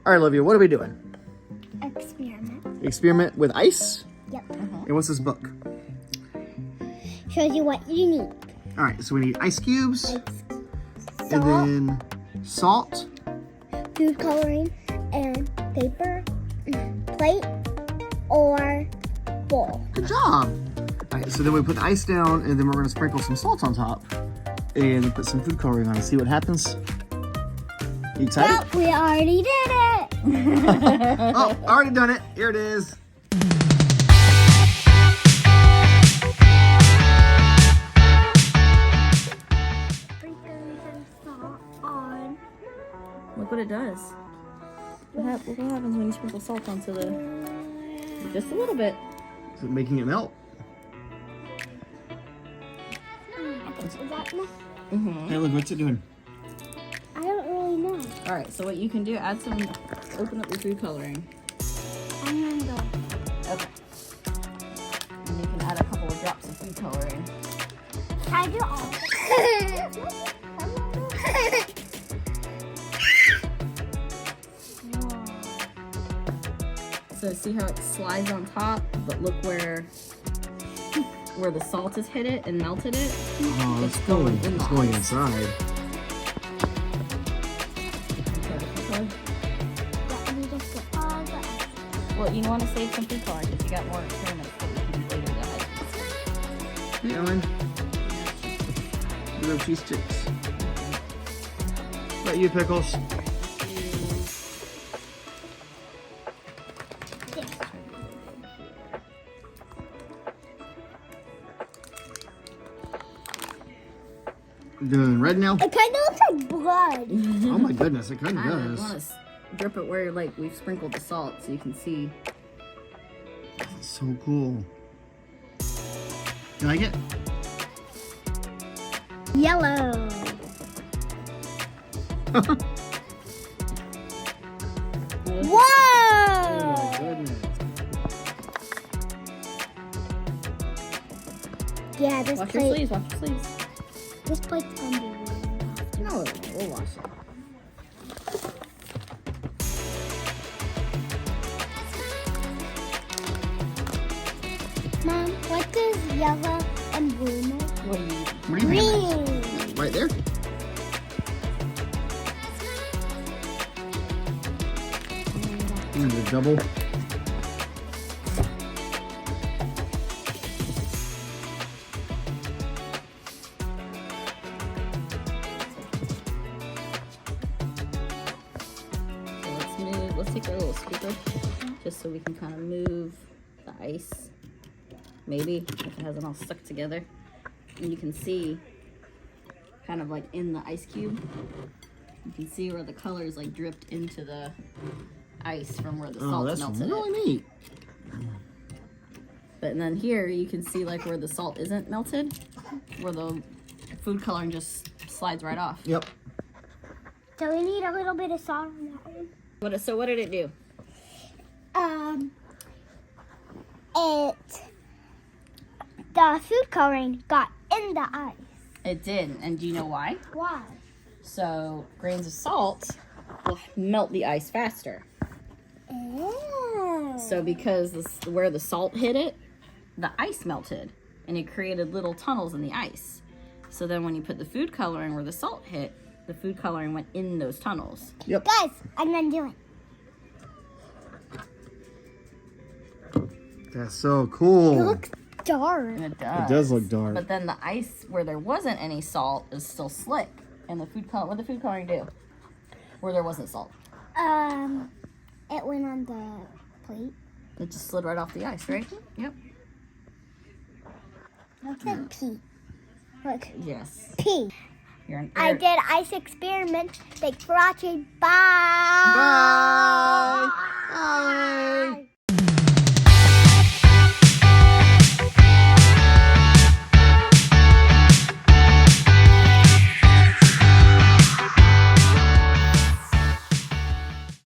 All right, Olivia, what are we doing? Experiment. Experiment with ice? Yep. And what's this book? Shows you what you need. All right, so we need ice cubes, Salt, and then salt. food coloring, and paper, plate, or bowl. Good job. All right, so then we put the ice down, and then we're gonna sprinkle some salt on top, and then put some food coloring on and see what happens. You excited? Well, we already did it. Oh, already done it. Here it is. Sprinkling some salt on. Look what it does. Look what happens when you sprinkle salt onto the... Just a little bit. Is it making it melt? Is that enough? Mm-hmm. Hey, look, what's it doing? I don't really know. All right, so what you can do, add some... Open up your food coloring. I'm gonna go. Okay. And you can add a couple of drops of food coloring. Try to all. So see how it slides on top, but look where the salt has hit it and melted it. Oh, It's going in It's the going ice. inside. Well, you want to save some food coloring because you got more experiments that we can do later that Hey, Ellen. Little cheese sticks. What about you, Pickles? Doing red now? It kind of looks like blood. Oh my goodness, it kind of You does. want to drip it where like we've sprinkled the salt so you can see. That's so cool. You like it? Yellow. Whoa! Oh my goodness. Yeah, this Wash your plate. sleeves, wash your sleeves. This plate's gonna be really rough. No, we'll wash it. Mom, what does yellow and blue mean? What do you? What do you think? Green. Right there? The double. So let's move. Let's take our little scooper, just so we can kind of move the ice. Maybe if it hasn't all stuck together, and you can see, kind of like in the ice cube, you can see where the colors like dripped into the ice from where the Oh, salt that's melted really it. neat. But then here you can see like where the salt isn't melted, where the food coloring just slides right off. Yep. So we need a little bit of salt on that one. So what did it do? The food coloring got in the ice. It did, and do you know why? Why? So grains of salt will melt the ice faster. Oh. So because where the salt hit it, the ice melted, and it created little tunnels in the ice. So then when you put the food coloring where the salt hit, the food coloring went in those tunnels. Yep. Guys, I'm gonna do it. That's so cool. It looks dark. And it does. It does look dark. But then the ice where there wasn't any salt is still slick. And the food color, what did the food coloring do? Where there wasn't salt. It went on the plate. It just slid right off the ice, right? Yep. Looks like pea. Look, Yes. pea. You're an I did ice experiment. Thanks for watching. Bye. Bye. Bye.